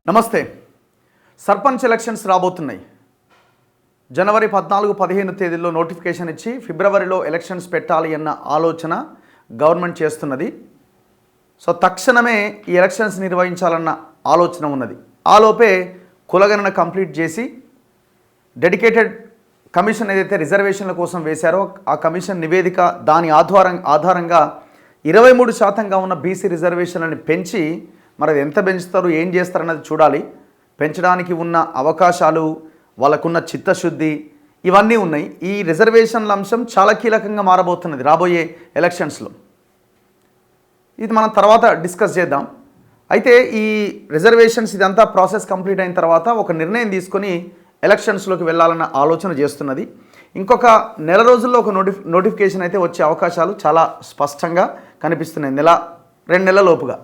నమస్తే. సర్పంచ్ ఎలక్షన్స్ రాబోతున్నాయి. జనవరి 14-15 తేదీల్లో నోటిఫికేషన్ ఇచ్చి ఫిబ్రవరిలో ఎలక్షన్స్ పెట్టాలి అన్న ఆలోచన గవర్నమెంట్ చేస్తున్నది. సో తక్షణమే ఈ ఎలక్షన్స్ నిర్వహించాలన్న ఆలోచన ఉన్నది. ఆలోపే కులగణన కంప్లీట్ చేసి డెడికేటెడ్ కమిషన్ ఏదైతే రిజర్వేషన్ల కోసం వేశారో ఆ కమిషన్ నివేదిక దాని ఆధారంగా 23% ఉన్న బీసీ రిజర్వేషన్లని పెంచి మరి ఎంత పెంచుతారు, ఏం చేస్తారన్నది చూడాలి. పెంచడానికి ఉన్న అవకాశాలు, వాళ్ళకున్న చిత్తశుద్ధి ఇవన్నీ ఉన్నాయి. ఈ రిజర్వేషన్ల అంశం చాలా కీలకంగా మారబోతున్నది రాబోయే ఎలక్షన్స్లో. ఇది మనం తర్వాత డిస్కస్ చేద్దాం. అయితే ఈ రిజర్వేషన్స్ ఇదంతా ప్రాసెస్ కంప్లీట్ అయిన తర్వాత ఒక నిర్ణయం తీసుకొని ఎలక్షన్స్లోకి వెళ్ళాలన్న ఆలోచన చేస్తున్నది. ఇంకొక నెల రోజుల్లో ఒక నోటిఫికేషన్ అయితే వచ్చే అవకాశాలు చాలా స్పష్టంగా కనిపిస్తున్నాయి, 1-2 నెలల లోపుగా.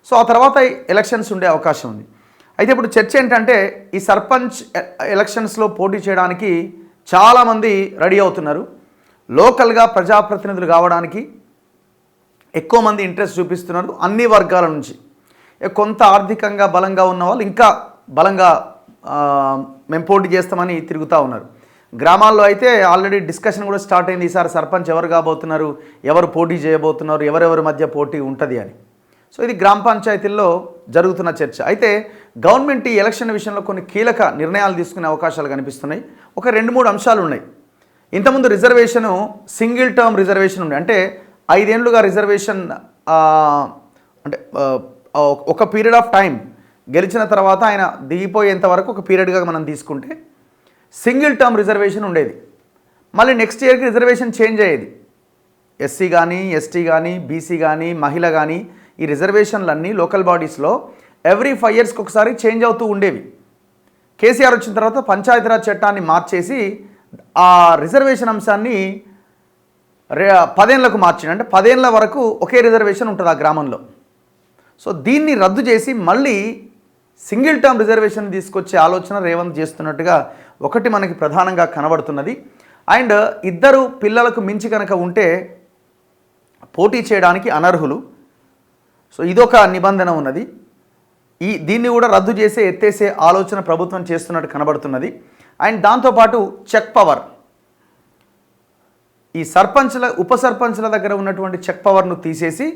సో ఆ తర్వాత ఎలక్షన్స్ ఉండే అవకాశం ఉంది. అయితే ఇప్పుడు చర్చ ఏంటంటే ఈ సర్పంచ్ ఎలక్షన్స్లో పోటీ చేయడానికి చాలామంది రెడీ అవుతున్నారు. లోకల్గా ప్రజాప్రతినిధులు కావడానికి ఎక్కువ మంది ఇంట్రెస్ట్ చూపిస్తున్నారు అన్ని వర్గాల నుంచి. కొంత ఆర్థికంగా బలంగా ఉన్న వాళ్ళు ఇంకా బలంగా మేము పోటీ చేస్తామని తిరుగుతూ ఉన్నారు. గ్రామాల్లో అయితే ఆల్రెడీ డిస్కషన్ కూడా స్టార్ట్ అయింది. ఈసారి సర్పంచ్ ఎవరు కాబోతున్నారు, ఎవరు పోటీ చేయబోతున్నారు, ఎవరెవరి మధ్య పోటీ ఉంటుంది అని. సో ఇది గ్రామ పంచాయతీల్లో జరుగుతున్న చర్చ. అయితే గవర్నమెంట్ ఈ ఎలక్షన్ విషయంలో కొన్ని కీలక నిర్ణయాలు తీసుకునే అవకాశాలు కనిపిస్తున్నాయి. ఒక 2-3 అంశాలు ఉన్నాయి. ఇంతకుముందు రిజర్వేషను సింగిల్ టర్మ్ రిజర్వేషన్ ఉంది. అంటే 5 ఏళ్ళుగా రిజర్వేషన్ అంటే ఒక పీరియడ్ ఆఫ్ టైం గెలిచిన తర్వాత ఆయన దిగిపోయేంత వరకు ఒక పీరియడ్గా మనం తీసుకుంటే సింగిల్ టర్మ్ రిజర్వేషన్ ఉండేది. మళ్ళీ నెక్స్ట్ ఇయర్కి రిజర్వేషన్ చేంజ్ అయ్యేది. ఎస్సీ కానీ, ఎస్టీ కానీ, బీసీ కానీ, మహిళ కానీ ఈ రిజర్వేషన్లన్నీ లోకల్ బాడీస్లో ఎవ్రీ 5 ఇయర్స్కి ఒకసారి చేంజ్ అవుతూ ఉండేవి. కేసీఆర్ వచ్చిన తర్వాత పంచాయతీరాజ్ చట్టాన్ని మార్చేసి ఆ రిజర్వేషన్ అంశాన్ని 10 ఏళ్లకు మార్చింది. అంటే 10 ఏళ్ల వరకు ఒకే రిజర్వేషన్ ఉంటుంది ఆ గ్రామంలో. సో దీన్ని రద్దు చేసి మళ్ళీ సింగిల్ టర్మ్ రిజర్వేషన్ తీసుకొచ్చే ఆలోచన రేవంత్ చేస్తున్నట్టుగా ఒకటి మనకి ప్రధానంగా కనబడుతున్నది. అండ్ 2 పిల్లలకు మించి కనుక ఉంటే పోటీ చేయడానికి అనర్హులు. సో ఇదొక నిబంధన ఉన్నది. దీన్ని కూడా రద్దు చేసే ఎత్తేసే ఆలోచన ప్రభుత్వం చేస్తున్నట్టు కనబడుతున్నది. అండ్ దాంతోపాటు చెక్ పవర్, ఈ ఉప సర్పంచ్ల దగ్గర ఉన్నటువంటి చెక్ పవర్ను తీసేసి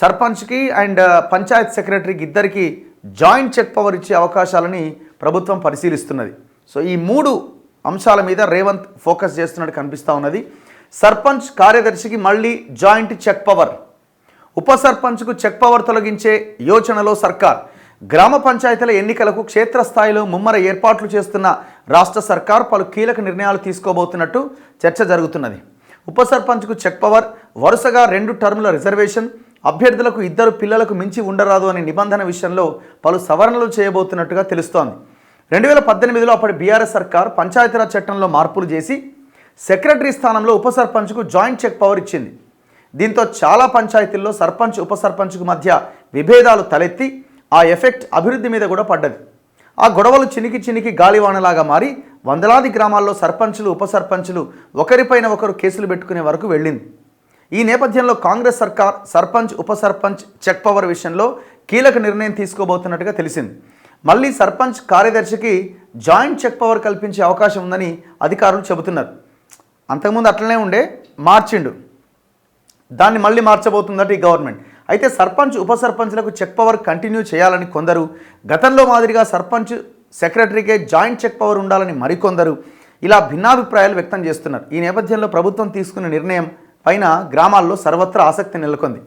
సర్పంచ్కి అండ్ పంచాయత్ సెక్రటరీకి ఇద్దరికి జాయింట్ చెక్ పవర్ ఇచ్చే అవకాశాలని ప్రభుత్వం పరిశీలిస్తున్నది. సో ఈ 3 అంశాల మీద రేవంత్ ఫోకస్ చేస్తున్నట్టు కనిపిస్తూ ఉన్నది. సర్పంచ్ కార్యదర్శికి మళ్ళీ జాయింట్ చెక్ పవర్, ఉప సర్పంచ్కు చెక్ పవర్ తొలగించే యోచనలో సర్కార్. గ్రామ పంచాయతీల ఎన్నికలకు క్షేత్రస్థాయిలో ముమ్మర ఏర్పాట్లు చేస్తున్న రాష్ట్ర సర్కార్ పలు కీలక నిర్ణయాలు తీసుకోబోతున్నట్టు చర్చ జరుగుతున్నది. ఉప సర్పంచ్కు చెక్ పవర్, వరుసగా 2 టర్ముల రిజర్వేషన్, అభ్యర్థులకు 2 పిల్లలకు మించి ఉండరాదు అనే నిబంధన విషయంలో పలు సవరణలు చేయబోతున్నట్టుగా తెలుస్తోంది. 2018లో అప్పటి బీఆర్ఎస్ సర్కార్ పంచాయతీరాజ్ చట్టంలో మార్పులు చేసి సెక్రటరీ స్థానంలో ఉప సర్పంచ్కు జాయింట్ చెక్ పవర్ ఇచ్చింది. దీంతో చాలా పంచాయతీల్లో సర్పంచ్ ఉప సర్పంచ్కు మధ్య విభేదాలు తలెత్తి ఆ ఎఫెక్ట్ అభివృద్ధి మీద కూడా పడ్డది. ఆ గొడవలు చినికి గాలివానలాగా మారి వందలాది గ్రామాల్లో సర్పంచులు ఉప సర్పంచులు ఒకరిపైన ఒకరు కేసులు పెట్టుకునే వరకు వెళ్ళింది. ఈ నేపథ్యంలో కాంగ్రెస్ సర్కార్ సర్పంచ్ ఉప సర్పంచ్ చెక్ పవర్ విషయంలో కీలక నిర్ణయం తీసుకోబోతున్నట్టుగా తెలిసింది. మళ్ళీ సర్పంచ్ కార్యదర్శికి జాయింట్ చెక్ పవర్ కల్పించే అవకాశం ఉందని అధికారులు చెబుతున్నారు. అంతకుముందు అట్లనే ఉండే, మార్చిండు, దాన్ని మళ్ళీ మార్చబోతుందట ఈ గవర్నమెంట్. అయితే సర్పంచ్ ఉప సర్పంచ్లకు చెక్ పవర్ కంటిన్యూ చేయాలని కొందరు, గతంలో మాదిరిగా సర్పంచ్ సెక్రటరీకే జాయింట్ చెక్ పవర్ ఉండాలని మరికొందరు ఇలా భిన్నాభిప్రాయాలు వ్యక్తం చేస్తున్నారు. ఈ నేపథ్యంలో ప్రభుత్వం తీసుకున్న నిర్ణయం పైన గ్రామాల్లో సర్వత్రా ఆసక్తి నెలకొంది.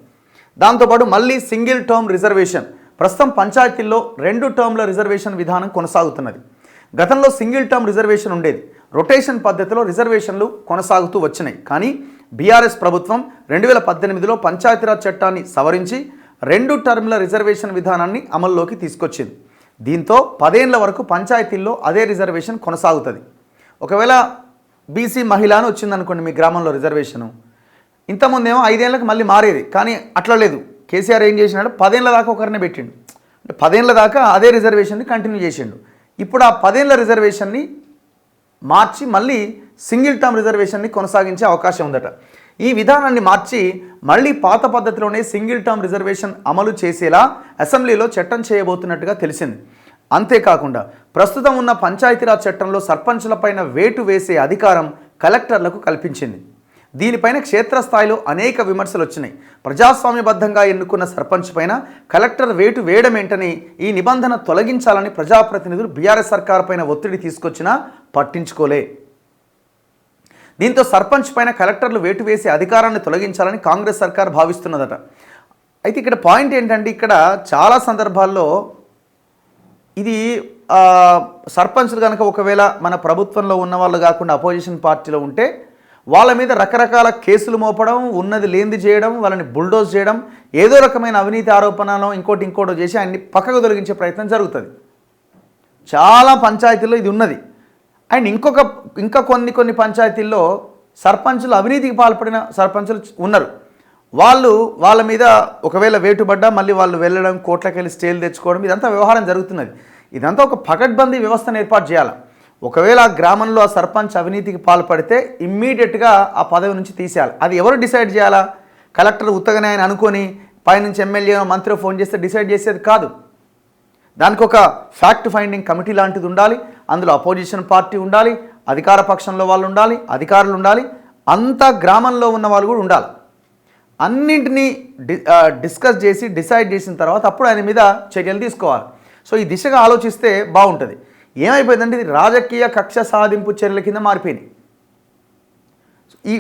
దాంతోపాటు మళ్ళీ సింగిల్ టర్మ్ రిజర్వేషన్, ప్రస్తుతం పంచాయతీల్లో 2 టర్మ్ల రిజర్వేషన్ విధానం కొనసాగుతున్నది. గతంలో సింగిల్ టర్మ్ రిజర్వేషన్ ఉండేది. రొటేషన్ పద్ధతిలో రిజర్వేషన్లు కొనసాగుతూ వచ్చినాయి. కానీ బీఆర్ఎస్ ప్రభుత్వం 2018లో పంచాయతీరాజ్ చట్టాన్ని సవరించి 2 టర్మ్ల రిజర్వేషన్ విధానాన్ని అమల్లోకి తీసుకొచ్చింది. దీంతో 10 ఏళ్ల వరకు పంచాయతీల్లో అదే రిజర్వేషన్ కొనసాగుతుంది. ఒకవేళ బీసీ మహిళ అని వచ్చిందనుకోండి మీ గ్రామంలో రిజర్వేషను, ఇంతకుముందేమో 5 ఏళ్ళకి మళ్ళీ మారేది. కానీ అట్లా లేదు. కేసీఆర్ ఏం చేసినాడు, 10 ఏళ్ళ దాకా ఒకరినే పెట్టిండు. 10 ఏళ్ళ దాకా అదే రిజర్వేషన్ని కంటిన్యూ చేసిండు. ఇప్పుడు ఆ 10 ఏళ్ళ రిజర్వేషన్ని మార్చి మళ్ళీ సింగిల్ టర్మ్ రిజర్వేషన్ని కొనసాగించే అవకాశం ఉందట. ఈ విధానాన్ని మార్చి మళ్ళీ పాత పద్ధతిలోనే సింగిల్ టర్మ్ రిజర్వేషన్ అమలు చేసేలా అసెంబ్లీలో చట్టం చేయబోతున్నట్టుగా తెలిసింది. అంతేకాకుండా ప్రస్తుతం ఉన్న పంచాయతీరాజ్ చట్టంలో సర్పంచులపైన వేటు వేసే అధికారం కలెక్టర్లకు కల్పించింది. దీనిపైన క్షేత్రస్థాయిలో అనేక విమర్శలు వచ్చినాయి. ప్రజాస్వామ్యబద్ధంగా ఎన్నుకున్న సర్పంచ్ పైన కలెక్టర్ వేటు వేయడం ఏంటని ఈ నిబంధన తొలగించాలని ప్రజాప్రతినిధులు బీఆర్ఎస్ సర్కార్ పైన ఒత్తిడి తీసుకొచ్చినా పట్టించుకోలే. దీంతో సర్పంచ్ పైన కలెక్టర్లు వేటు వేసే అధికారాన్ని తొలగించాలని కాంగ్రెస్ సర్కార్ భావిస్తున్నదట. అయితే ఇక్కడ పాయింట్ ఏంటంటే ఇక్కడ చాలా సందర్భాల్లో ఇది సర్పంచ్లు కనుక ఒకవేళ మన ప్రభుత్వంలో ఉన్న వాళ్ళు కాకుండా అపోజిషన్ పార్టీలో ఉంటే వాళ్ళ మీద రకరకాల కేసులు మోపడం, ఉన్నది లేనిది చేయడం, వాళ్ళని బుల్డోజ్ చేయడం, ఏదో రకమైన అవినీతి ఆరోపణలో ఇంకోటి చేసి ఆయన్ని పక్కకు తొలగించే ప్రయత్నం జరుగుతుంది. చాలా పంచాయతీల్లో ఇది ఉన్నది. అండ్ ఇంకా కొన్ని పంచాయతీల్లో సర్పంచులు అవినీతికి పాల్పడిన సర్పంచులు ఉన్నారు. వాళ్ళ మీద ఒకవేళ వేటుబడ్డా మళ్ళీ వాళ్ళు వెళ్ళడం, కోట్లకి వెళ్ళి స్టేలు తెచ్చుకోవడం, ఇదంతా వ్యవహారం జరుగుతున్నది. ఇదంతా ఒక పకడ్బందీ వ్యవస్థను ఏర్పాటు చేయాలి. ఒకవేళ ఆ గ్రామంలో ఆ సర్పంచ్ అవినీతికి పాల్పడితే ఇమ్మీడియట్గా ఆ పదవి నుంచి తీసేయాలి. అది ఎవరు డిసైడ్ చేయాలా? కలెక్టర్ ఉత్తగానే ఆయన అనుకొని పైనుంచి ఎమ్మెల్యే మంత్రి ఫోన్ చేస్తే డిసైడ్ చేసేది కాదు. దానికి ఒక ఫ్యాక్ట్ ఫైండింగ్ కమిటీ లాంటిది ఉండాలి. అందులో అపోజిషన్ పార్టీ ఉండాలి, అధికార పక్షంలో వాళ్ళు ఉండాలి, అధికారులు ఉండాలి, అంతా గ్రామంలో ఉన్న వాళ్ళు కూడా ఉండాలి. అన్నింటినీ డిస్కస్ చేసి డిసైడ్ చేసిన తర్వాత అప్పుడు ఆయన మీద చర్యలు తీసుకోవాలి. సో ఈ దిశగా ఆలోచిస్తే బాగుంటుంది. ఏమైపోయిందంటే ఇది రాజకీయ కక్ష సాధింపు చర్యల కింద మారిపోయింది.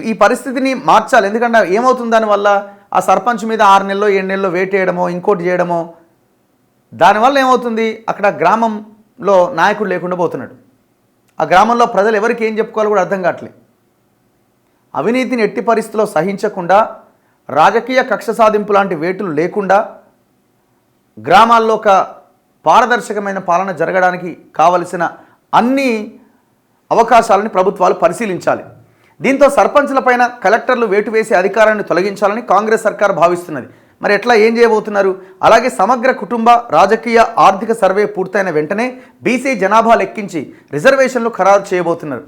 ఈ పరిస్థితిని మార్చాలి. ఎందుకంటే ఏమవుతుంది దానివల్ల? ఆ సర్పంచ్ మీద 6 నెలలో 7 నెలలో వేటేయడమో ఇంకోటి చేయడమో, దానివల్ల ఏమవుతుంది? అక్కడ గ్రామంలో నాయకుడు లేకుండా పోతున్నాడు. ఆ గ్రామంలో ప్రజలు ఎవరికి ఏం చెప్పుకోవాలో కూడా అర్థం కావట్లేదు. అవినీతిని ఎట్టి పరిస్థితుల్లో సహించకుండా, రాజకీయ కక్ష సాధింపు లాంటి వేటులు లేకుండా గ్రామాల్లో ఒక పారదర్శకమైన పాలన జరగడానికి కావలసిన అన్ని అవకాశాలని ప్రభుత్వాలు పరిశీలించాలి. దీంతో సర్పంచ్లపైన కలెక్టర్లు వేటు వేసే అధికారాన్ని తొలగించాలని కాంగ్రెస్ సర్కార్ భావిస్తున్నది. మరి ఎట్లా ఏం చేయబోతున్నారు? అలాగే సమగ్ర కుటుంబ రాజకీయ ఆర్థిక సర్వే పూర్తయిన వెంటనే బీసీ జనాభా లెక్కించి రిజర్వేషన్లు ఖరారు చేయబోతున్నారు.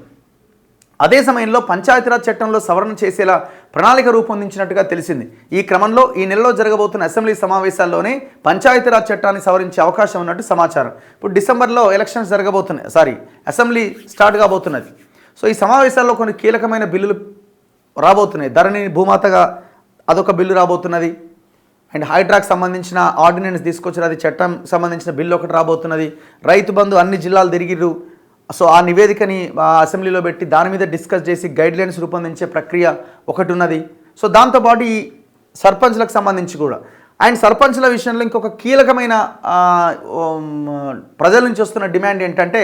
అదే సమయంలో పంచాయతీరాజ్ చట్టంలో సవరణ చేసేలా ప్రణాళిక రూపొందించినట్టుగా తెలిసింది. ఈ క్రమంలో ఈ నెలలో జరగబోతున్న అసెంబ్లీ సమావేశాల్లోనే పంచాయతీరాజ్ చట్టాన్ని సవరించే అవకాశం ఉన్నట్టు సమాచారం. ఇప్పుడు డిసెంబర్లో ఎలక్షన్స్ అసెంబ్లీ స్టార్ట్ కాబోతున్నది. సో ఈ సమావేశాల్లో కొన్ని కీలకమైన బిల్లులు రాబోతున్నాయి. ధరణి భూమాతగా అదొక బిల్లు రాబోతున్నది. అండ్ హైడ్రాకి సంబంధించిన ఆర్డినెన్స్ తీసుకొచ్చారు, అది చట్టం సంబంధించిన బిల్లు ఒకటి రాబోతున్నది. రైతు బంధు అన్ని జిల్లాలు తిరిగిర్రు. సో ఆ నివేదికని అసెంబ్లీలో పెట్టి దాని మీద డిస్కస్ చేసి గైడ్లైన్స్ రూపొందించే ప్రక్రియ ఒకటి ఉన్నది. సో దాంతోపాటు ఈ సర్పంచ్లకు సంబంధించి కూడా అండ్ సర్పంచ్ల విషయంలో ఇంకొక కీలకమైన ప్రజల నుంచి వస్తున్న డిమాండ్ ఏంటంటే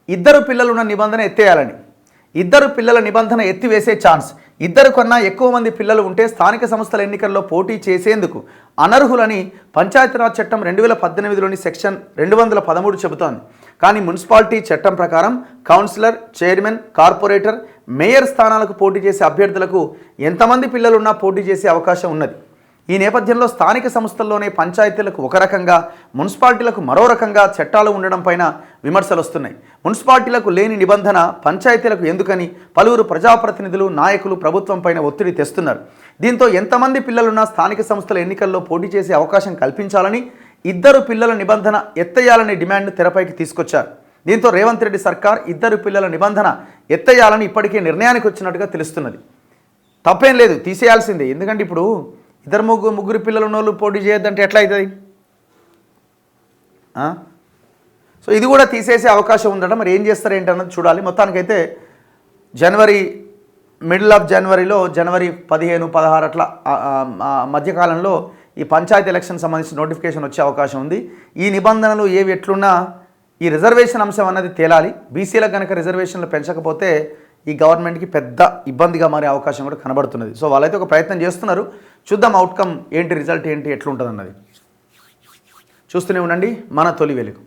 2 పిల్లలు ఉన్న నిబంధన ఎత్తేయాలని. 2 పిల్లల నిబంధన ఎత్తివేసే ఛాన్స్. 2 కన్నా ఎక్కువ మంది పిల్లలు ఉంటే స్థానిక సంస్థల ఎన్నికల్లో పోటీ చేసేందుకు అనర్హులని పంచాయతీరాజ్ చట్టం 2018లోని సెక్షన్ 213 చెబుతోంది. కానీ మున్సిపాలిటీ చట్టం ప్రకారం కౌన్సిలర్, చైర్మన్, కార్పొరేటర్, మేయర్ స్థానాలకు పోటీ చేసే అభ్యర్థులకు ఎంతమంది పిల్లలున్నా పోటీ చేసే అవకాశం ఉన్నది. ఈ నేపథ్యంలో స్థానిక సంస్థల్లోనే పంచాయతీలకు ఒక రకంగా, మున్సిపాలిటీలకు మరో రకంగా చట్టాలు ఉండడం పైన విమర్శలు వస్తున్నాయి. మున్సిపాలిటీలకు లేని నిబంధన పంచాయతీలకు ఎందుకని పలువురు ప్రజాప్రతినిధులు, నాయకులు ప్రభుత్వం పైన ఒత్తిడి తెస్తున్నారు. దీంతో ఎంతమంది పిల్లలున్నా స్థానిక సంస్థల ఎన్నికల్లో పోటీ చేసే అవకాశం కల్పించాలని, 2 పిల్లల నిబంధన ఎత్తేయాలనే డిమాండ్ను తెరపైకి తీసుకొచ్చారు. దీంతో రేవంత్ రెడ్డి సర్కార్ 2 పిల్లల నిబంధన ఎత్తేయాలని ఇప్పటికే నిర్ణయానికి వచ్చినట్టుగా తెలుస్తున్నది. తప్పేం లేదు, తీసేయాల్సిందే. ఎందుకంటే ఇప్పుడు 2 ముగ్గురు పిల్లలు ఉన్నోళ్ళు పోటీ చేయొద్దంటే ఎట్లా అవుతుంది? సో ఇది కూడా తీసేసే అవకాశం ఉందట. మరి ఏం చేస్తారు ఏంటన్నది చూడాలి. మొత్తానికైతే మిడిల్ ఆఫ్ జనవరిలో జనవరి 15, 16 అట్లా మధ్యకాలంలో ఈ పంచాయతీ ఎలక్షన్ సంబంధించిన నోటిఫికేషన్ వచ్చే అవకాశం ఉంది. ఈ నిబంధనలు ఏవి ఎట్లున్నా ఈ రిజర్వేషన్ అంశం అన్నది తేలాలి. బీసీలకు కనుక రిజర్వేషన్లు పెంచకపోతే ఈ గవర్నమెంట్కి పెద్ద ఇబ్బందిగా మారే అవకాశం కూడా కనబడుతున్నది. సో వాళ్ళైతే ఒక ప్రయత్నం చేస్తున్నారు. చూద్దాం అవుట్కమ్ ఏంటి, రిజల్ట్ ఏంటి, ఎట్లుంటుంది అన్నది. చూస్తూనే ఉండండి మన తొలి వెలుగు.